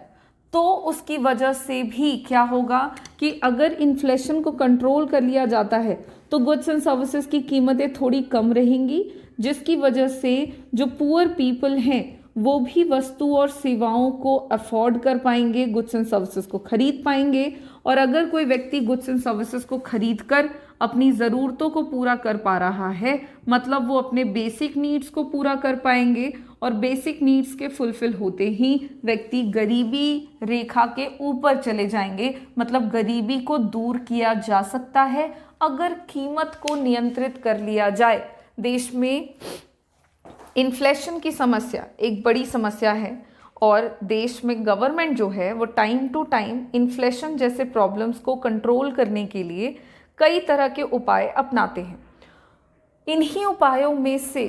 तो उसकी वजह से भी क्या होगा कि अगर इन्फ्लेशन को कंट्रोल कर लिया जाता है तो गुड्स एंड सर्विसेज की कीमतें थोड़ी कम रहेंगी, जिसकी वजह से जो पुअर पीपल हैं वो भी वस्तु और सेवाओं को अफोर्ड कर पाएंगे, गुड्स एंड सर्विसेज को खरीद पाएंगे। और अगर कोई व्यक्ति गुड्स एंड सर्विसेज को खरीद कर अपनी ज़रूरतों को पूरा कर पा रहा है, मतलब वो अपने बेसिक नीड्स को पूरा कर पाएंगे, और बेसिक नीड्स के फुलफिल होते ही व्यक्ति गरीबी रेखा के ऊपर चले जाएंगे। मतलब गरीबी को दूर किया जा सकता है अगर कीमत को नियंत्रित कर लिया जाए। देश में इन्फ्लेशन की समस्या एक बड़ी समस्या है, और देश में गवर्नमेंट जो है वो टाइम टू टाइम इन्फ्लेशन जैसे प्रॉब्लम्स को कंट्रोल करने के लिए कई तरह के उपाय अपनाते हैं। इन्हीं उपायों में से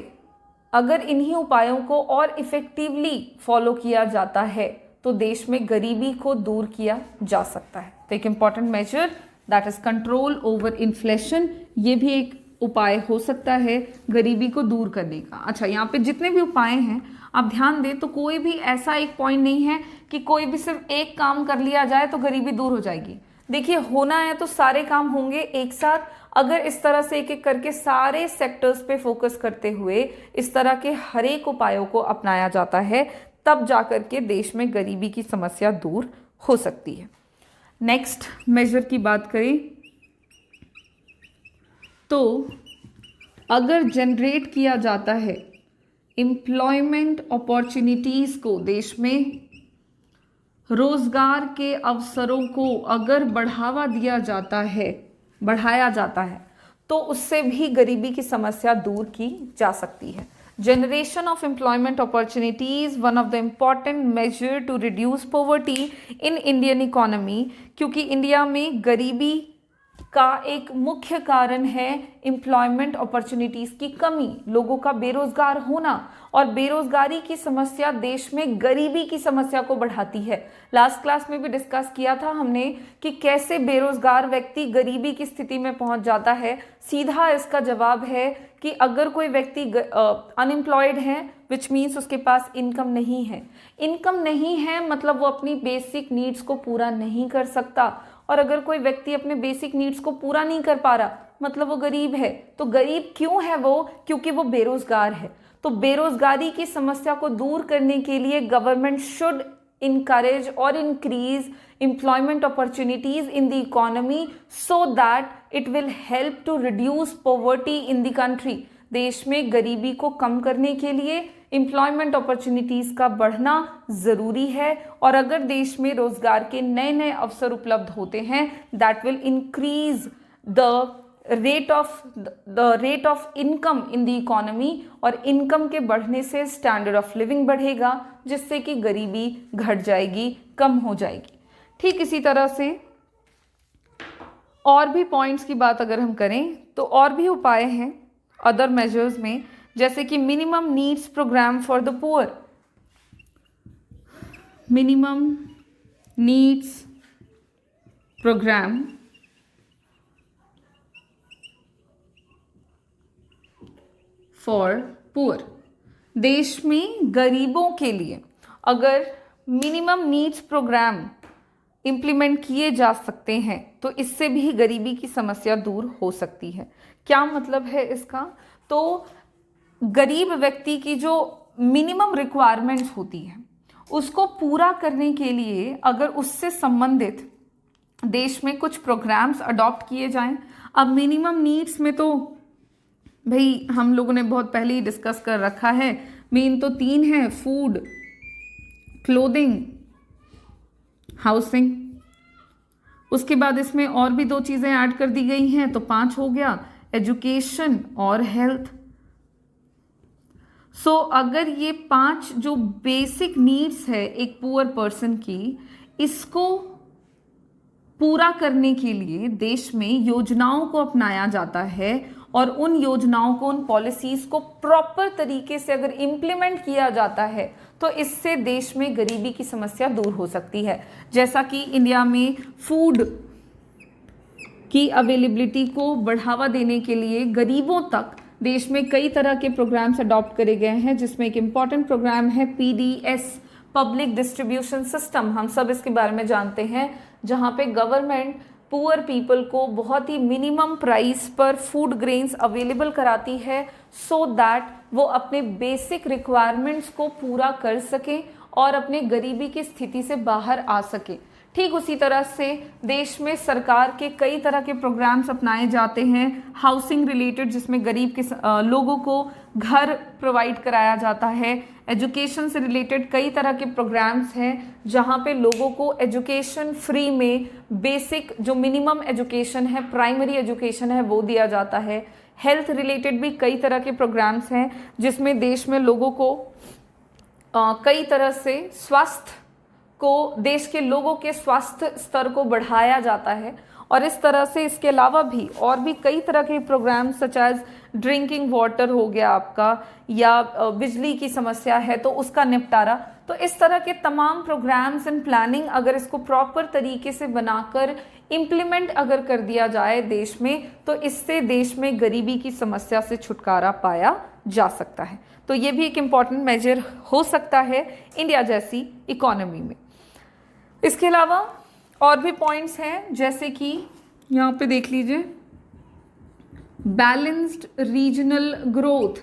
अगर इन्हीं उपायों को और इफ़ेक्टिवली फॉलो किया जाता है तो देश में गरीबी को दूर किया जा सकता है। तो एक important measure that is control over inflation, ये भी एक उपाय हो सकता है गरीबी को दूर करने का। अच्छा, यहाँ पे जितने भी उपाय हैं आप ध्यान दें तो कोई भी ऐसा एक पॉइंट नहीं है कि कोई भी सिर्फ एक काम कर लिया जाए तो गरीबी दूर हो जाएगी। देखिए होना है तो सारे काम होंगे एक साथ, अगर इस तरह से एक एक करके सारे सेक्टर्स पे फोकस करते हुए इस तरह के हर एक उपायों को अपनाया जाता है, तब जाकर के देश में गरीबी की समस्या दूर हो सकती है। नेक्स्ट मेजर की बात करें तो अगर जनरेट किया जाता है एम्प्लॉयमेंट अपॉर्चुनिटीज को, देश में रोजगार के अवसरों को अगर बढ़ाया जाता है तो उससे भी गरीबी की समस्या दूर की जा सकती है। Generation of employment opportunities one of the important measure to reduce poverty in Indian economy, क्योंकि इंडिया में गरीबी का एक मुख्य कारण है एम्प्लॉयमेंट अपॉर्चुनिटीज की कमी, लोगों का बेरोजगार होना, और बेरोजगारी की समस्या देश में गरीबी की समस्या को बढ़ाती है। लास्ट क्लास में भी डिस्कस किया था हमने कि कैसे बेरोजगार व्यक्ति गरीबी की स्थिति में पहुंच जाता है। सीधा इसका जवाब है कि अगर कोई व्यक्ति अनएम्प्लॉयड है विच मीन्स उसके पास इनकम नहीं है, इनकम नहीं है मतलब वो अपनी बेसिक नीड्स को पूरा नहीं कर सकता, और अगर कोई व्यक्ति अपने बेसिक नीड्स को पूरा नहीं कर पा रहा मतलब वो गरीब है। तो गरीब क्यों है वो? क्योंकि वो बेरोजगार है। तो बेरोजगारी की समस्या को दूर करने के लिए government should encourage or increase employment opportunities in the economy so that it will help to reduce poverty in the country। देश में गरीबी को कम करने के लिए एम्प्लॉयमेंट अपॉर्चुनिटीज का बढ़ना जरूरी है, और अगर देश में रोजगार के नए नए अवसर उपलब्ध होते हैं that will increase the rate of income in the economy, और इनकम के बढ़ने से स्टैंडर्ड ऑफ लिविंग बढ़ेगा जिससे कि गरीबी घट जाएगी, कम हो जाएगी। ठीक इसी तरह से और भी पॉइंट्स की बात अगर हम करें तो और भी उपाय हैं अदर मेजर्स में, जैसे कि minimum needs programme for the poor, minimum needs programme for poor. देश में गरीबों के लिए अगर मिनिमम नीड्स प्रोग्राम इम्प्लीमेंट किए जा सकते हैं तो इससे भी गरीबी की समस्या दूर हो सकती है। क्या मतलब है इसका? तो गरीब व्यक्ति की जो मिनिमम रिक्वायरमेंट्स होती हैं उसको पूरा करने के लिए अगर उससे संबंधित देश में कुछ प्रोग्राम्स अडॉप्ट किए जाएं। अब मिनिमम नीड्स में तो भाई हम लोगों ने बहुत पहले ही डिस्कस कर रखा है, मेन तो 3 है, फूड, क्लोथिंग, हाउसिंग। उसके बाद इसमें और भी 2 चीज़ें ऐड कर दी गई हैं तो 5 हो गया, एजुकेशन और हेल्थ। सो अगर ये 5 जो बेसिक नीड्स है एक पुअर पर्सन की, इसको पूरा करने के लिए देश में योजनाओं को अपनाया जाता है, और उन योजनाओं को, उन पॉलिसीज को प्रॉपर तरीके से अगर इम्प्लीमेंट किया जाता है तो इससे देश में गरीबी की समस्या दूर हो सकती है। जैसा कि इंडिया में फूड की अवेलेबिलिटी को बढ़ावा देने के लिए गरीबों तक देश में कई तरह के प्रोग्राम्स अडॉप्ट करे गए हैं, जिसमें एक इम्पॉर्टेंट प्रोग्राम है PDS, पब्लिक डिस्ट्रीब्यूशन सिस्टम। हम सब इसके बारे में जानते हैं, जहाँ पे गवर्नमेंट पुअर पीपल को बहुत ही मिनिमम प्राइस पर फूड ग्रेन्स अवेलेबल कराती है सो दैट वो अपने बेसिक रिक्वायरमेंट्स को पूरा कर सकें और अपने गरीबी की स्थिति से बाहर आ सके। ठीक उसी तरह से देश में सरकार के कई तरह के प्रोग्राम्स अपनाए जाते हैं हाउसिंग रिलेटेड, जिसमें गरीब के लोगों को घर प्रोवाइड कराया जाता है। एजुकेशन से रिलेटेड कई तरह के प्रोग्राम्स हैं जहां पे लोगों को एजुकेशन फ्री में बेसिक जो मिनिमम एजुकेशन है, प्राइमरी एजुकेशन है, वो दिया जाता है। हेल्थ रिलेटेड भी कई तरह के प्रोग्राम्स हैं जिसमें देश में लोगों को कई तरह से देश के लोगों के स्वास्थ्य स्तर को बढ़ाया जाता है। और इस तरह से इसके अलावा भी और भी कई तरह के programme such as drinking water हो गया आपका, या बिजली की समस्या है तो उसका निपटारा। तो इस तरह के तमाम प्रोग्राम्स एंड प्लानिंग अगर इसको प्रॉपर तरीके से बनाकर इम्प्लीमेंट अगर कर दिया जाए देश में, तो इससे देश में गरीबी की समस्या से छुटकारा पाया जा सकता है। तो ये भी एक इम्पॉर्टेंट मेजर हो सकता है इंडिया जैसी इकोनॉमी में। इसके अलावा और भी पॉइंट्स हैं, जैसे कि यहाँ पे देख लीजिए, बैलेंस्ड रीजनल ग्रोथ।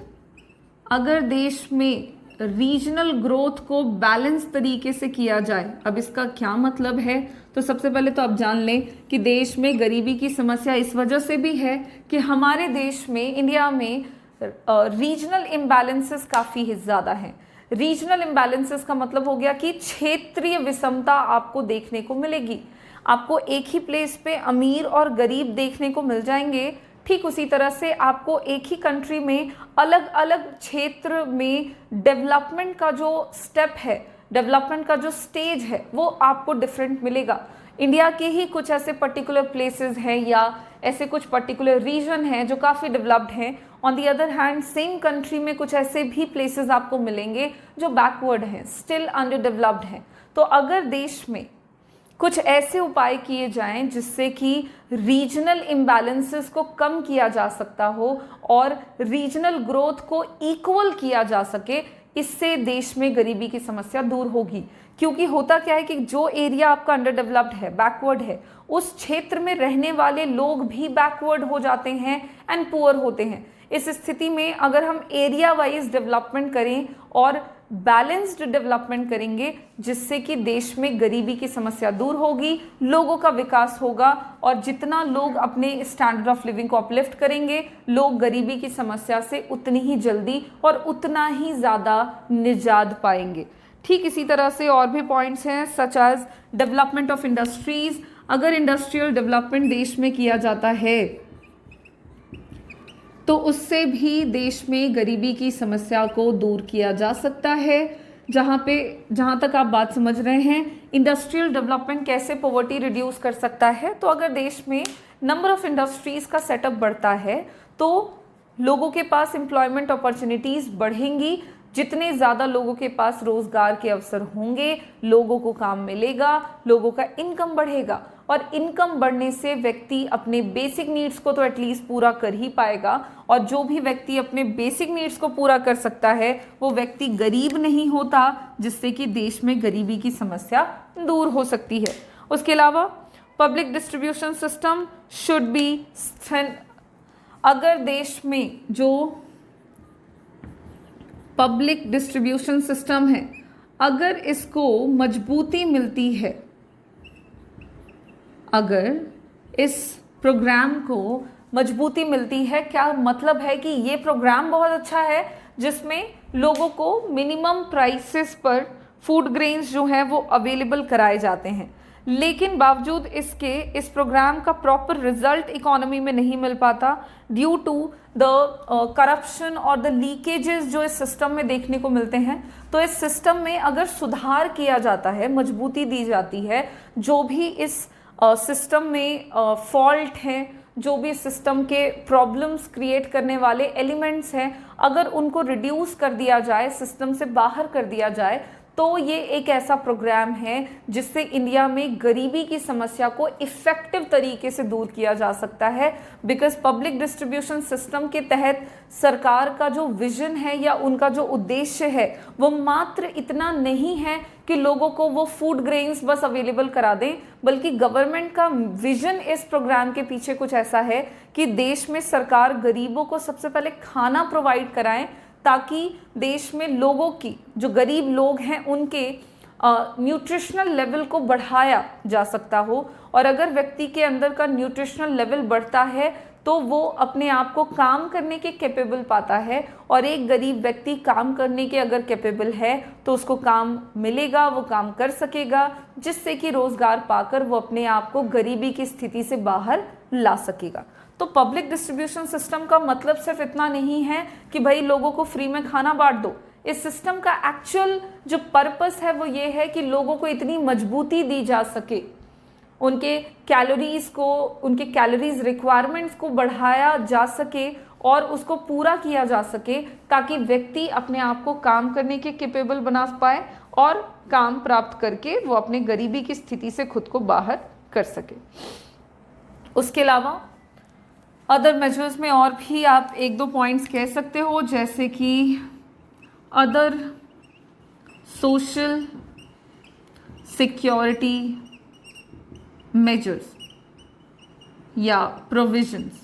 अगर देश में रीजनल ग्रोथ को बैलेंस तरीके से किया जाए, अब इसका क्या मतलब है, तो सबसे पहले तो आप जान लें कि देश में गरीबी की समस्या इस वजह से भी है कि हमारे देश में, इंडिया में रीजनल इम्बैलेंसेस काफ़ी ज़्यादा हैं। रीजनल इम्बैलेंसेस का मतलब हो गया कि क्षेत्रीय विषमता आपको देखने को मिलेगी। आपको एक ही प्लेस पे अमीर और गरीब देखने को मिल जाएंगे, ठीक उसी तरह से आपको एक ही कंट्री में अलग अलग क्षेत्र में डेवलपमेंट का जो स्टेप है, डेवलपमेंट का जो स्टेज है, वो आपको डिफरेंट मिलेगा। इंडिया के ही कुछ ऐसे पर्टिकुलर प्लेसेस हैं या ऐसे कुछ पर्टिकुलर रीजन हैं जो काफ़ी डेवलप्ड हैं। On the other hand same country में कुछ ऐसे भी प्लेसेस आपको मिलेंगे जो बैकवर्ड हैं, स्टिल अंडर डेवलप्ड हैं। तो अगर देश में कुछ ऐसे उपाय किए जाएं जिससे कि रीजनल इम्बैलेंसेस को कम किया जा सकता हो और रीजनल ग्रोथ को इक्वल किया जा सके, इससे देश में गरीबी की समस्या दूर होगी। क्योंकि होता क्या है कि जो एरिया आपका अंडर डेवलप्ड है, बैकवर्ड है, उस क्षेत्र में रहने वाले लोग भी बैकवर्ड हो जाते हैं एंड पुअर होते हैं। इस स्थिति में अगर हम एरिया वाइज डेवलपमेंट करें और बैलेंस्ड डेवलपमेंट करेंगे, जिससे कि देश में गरीबी की समस्या दूर होगी, लोगों का विकास होगा, और जितना लोग अपने स्टैंडर्ड ऑफ लिविंग को अपलिफ्ट करेंगे, लोग गरीबी की समस्या से उतनी ही जल्दी और उतना ही ज़्यादा निजात पाएंगे। ठीक इसी तरह से और भी पॉइंट्स हैं, such as development of industries. अगर इंडस्ट्रियल डेवलपमेंट देश में किया जाता है तो उससे भी देश में गरीबी की समस्या को दूर किया जा सकता है। जहाँ तक आप बात समझ रहे हैं, इंडस्ट्रियल डेवलपमेंट कैसे पॉवर्टी रिड्यूस कर सकता है, तो अगर देश में नंबर ऑफ इंडस्ट्रीज का सेटअप बढ़ता है तो लोगों के पास एम्प्लॉयमेंट अपॉर्चुनिटीज़ बढ़ेंगी। जितने ज़्यादा लोगों के पास रोज़गार के अवसर होंगे, लोगों को काम मिलेगा, लोगों का इनकम बढ़ेगा, और इनकम बढ़ने से व्यक्ति अपने बेसिक नीड्स को तो एटलीस्ट पूरा कर ही पाएगा। और जो भी व्यक्ति अपने बेसिक नीड्स को पूरा कर सकता है वो व्यक्ति गरीब नहीं होता, जिससे कि देश में गरीबी की समस्या दूर हो सकती है। उसके अलावा public distribution system should be, अगर देश में जो पब्लिक डिस्ट्रीब्यूशन सिस्टम है, अगर इसको मजबूती मिलती है, अगर इस प्रोग्राम को मजबूती मिलती है, क्या मतलब है कि ये प्रोग्राम बहुत अच्छा है जिसमें लोगों को मिनिमम प्राइसेस पर फूड ग्रेन्स जो हैं वो अवेलेबल कराए जाते हैं, लेकिन बावजूद इसके इस प्रोग्राम का प्रॉपर रिजल्ट इकोनॉमी में नहीं मिल पाता ड्यू टू द करप्शन और द लीकेजेस जो इस सिस्टम में देखने को मिलते हैं। तो इस सिस्टम में अगर सुधार किया जाता है, मजबूती दी जाती है, जो भी इस सिस्टम में फॉल्ट हैं, जो भी सिस्टम के प्रॉब्लम्स क्रिएट करने वाले एलिमेंट्स हैं, अगर उनको रिड्यूस कर दिया जाए, सिस्टम से बाहर कर दिया जाए, तो ये एक ऐसा प्रोग्राम है जिससे इंडिया में गरीबी की समस्या को इफ़ेक्टिव तरीके से दूर किया जा सकता है। बिकॉज पब्लिक डिस्ट्रीब्यूशन सिस्टम के तहत सरकार का जो विजन है या उनका जो उद्देश्य है वो मात्र इतना नहीं है कि लोगों को वो फूड ग्रेन्स बस अवेलेबल करा दें, बल्कि गवर्नमेंट का विजन इस प्रोग्राम के पीछे कुछ ऐसा है कि देश में सरकार गरीबों को सबसे पहले खाना प्रोवाइड कराएं, ताकि देश में लोगों की, जो गरीब लोग हैं, उनके न्यूट्रिशनल लेवल को बढ़ाया जा सकता हो। और अगर व्यक्ति के अंदर का न्यूट्रिशनल लेवल बढ़ता है तो वो अपने आप को काम करने के कैपेबल पाता है, और एक गरीब व्यक्ति काम करने के अगर कैपेबल है तो उसको काम मिलेगा, वो काम कर सकेगा, जिससे कि रोज़गार पाकर वो अपने आप को गरीबी की स्थिति से बाहर ला सकेगा। तो पब्लिक डिस्ट्रीब्यूशन सिस्टम का मतलब सिर्फ इतना नहीं है कि भाई लोगों को फ्री में खाना बांट दो। इस सिस्टम का एक्चुअल जो पर्पस है वो ये है कि लोगों को इतनी मजबूती दी जा सके, उनके कैलोरीज को, उनके कैलोरीज रिक्वायरमेंट्स को बढ़ाया जा सके और उसको पूरा किया जा सके, ताकि व्यक्ति अपने आप को काम करने के कैपेबल बना पाए और काम प्राप्त करके वो अपने गरीबी की स्थिति से खुद को बाहर कर सके। उसके अलावा अदर मेजर्स में और भी आप एक दो पॉइंट्स कह सकते हो, जैसे कि अदर सोशल सिक्योरिटी मेजर्स या प्रोविजंस।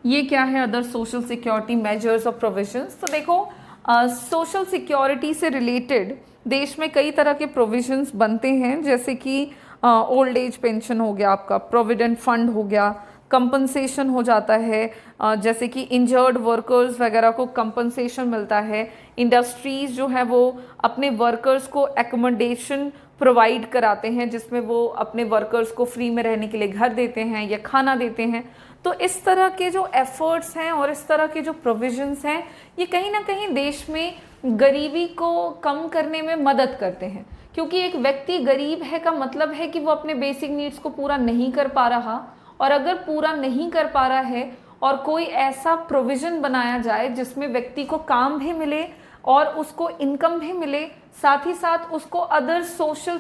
ये क्या है? अदर सोशल सिक्योरिटी मेजर्स और प्रोविजंस। तो देखो, सोशल सिक्योरिटी से रिलेटेड देश में कई तरह के प्रोविजंस बनते हैं, जैसे कि ओल्ड एज पेंशन हो गया, आपका प्रोविडेंट फंड हो गया, कंपनसेशन हो जाता है, जैसे कि इंजर्ड वर्कर्स वगैरह को कंपनसेशन मिलता है। इंडस्ट्रीज जो है वो अपने वर्कर्स को एकोमोडेशन प्रोवाइड कराते हैं, जिसमें वो अपने वर्कर्स को फ्री में रहने के लिए घर देते हैं या खाना देते हैं। तो इस तरह के जो एफर्ट्स हैं और इस तरह के जो प्रोविजंस हैं, ये कहीं ना कहीं देश में गरीबी को कम करने में मदद करते हैं, क्योंकि एक व्यक्ति गरीब है का मतलब है कि वो अपने बेसिक नीड्स को पूरा नहीं कर पा रहा, और अगर पूरा नहीं कर पा रहा है और कोई ऐसा प्रोविज़न बनाया जाए जिसमें व्यक्ति को काम भी मिले और उसको इनकम भी मिले, साथ ही साथ उसको अदर सोशल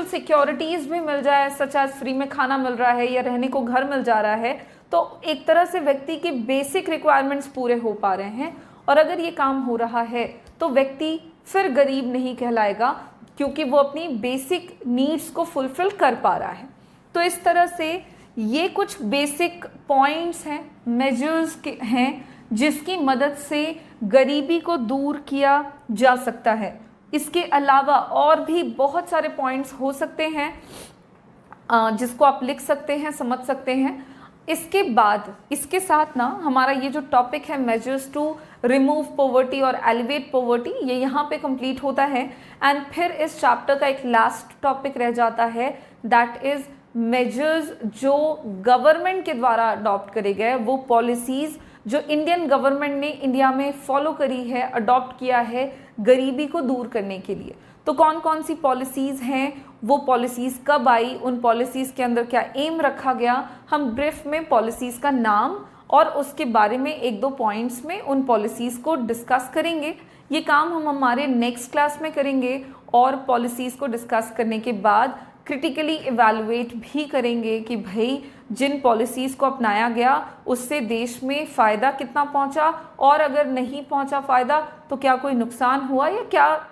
सिक्योरिटीज़ भी मिल जाए, सच एज फ्री में खाना मिल रहा है या रहने को घर मिल जा रहा है, तो एक तरह से व्यक्ति के बेसिक रिक्वायरमेंट्स पूरे हो पा रहे हैं। और अगर ये काम हो रहा है तो व्यक्ति फिर गरीब नहीं कहलाएगा, क्योंकि वो अपनी बेसिक नीड्स को फुलफिल कर पा रहा है। तो इस तरह से ये कुछ बेसिक पॉइंट्स हैं, मेजर्स के हैं, जिसकी मदद से गरीबी को दूर किया जा सकता है। इसके अलावा और भी बहुत सारे पॉइंट्स हो सकते हैं जिसको आप लिख सकते हैं, समझ सकते हैं। इसके बाद इसके साथ ना हमारा ये जो टॉपिक है मेजर्स टू रिमूव पॉवर्टी और एलिवेट पॉवर्टी, ये यहाँ पे कंप्लीट होता है। एंड फिर इस चैप्टर का एक लास्ट टॉपिक रह जाता है, दैट इज मेजर्स जो गवर्नमेंट के द्वारा अडॉप्ट करे गए, वो पॉलिसीज़ जो इंडियन गवर्नमेंट ने इंडिया में फॉलो करी है, अडॉप्ट किया है गरीबी को दूर करने के लिए। तो कौन कौन सी पॉलिसीज़ हैं, वो पॉलिसीज़ कब आई, उन पॉलिसीज़ के अंदर क्या एम रखा गया, हम ब्रीफ में पॉलिसीज़ का नाम और उसके बारे में एक दो पॉइंट्स में उन पॉलिसीज़ को डिस्कस करेंगे। ये काम हम हमारे नेक्स्ट क्लास में करेंगे, और पॉलिसीज़ को डिस्कस करने के बाद क्रिटिकली इवैल्यूएट भी करेंगे कि भाई जिन पॉलिसीज़ को अपनाया गया उससे देश में फ़ायदा कितना पहुंचा, और अगर नहीं पहुंचा फ़ायदा तो क्या कोई नुकसान हुआ या क्या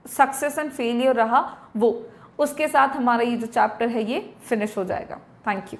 सक्सेस एंड फेलियर रहा, वो उसके साथ हमारा ये जो चैप्टर है ये फिनिश हो जाएगा। Thank you.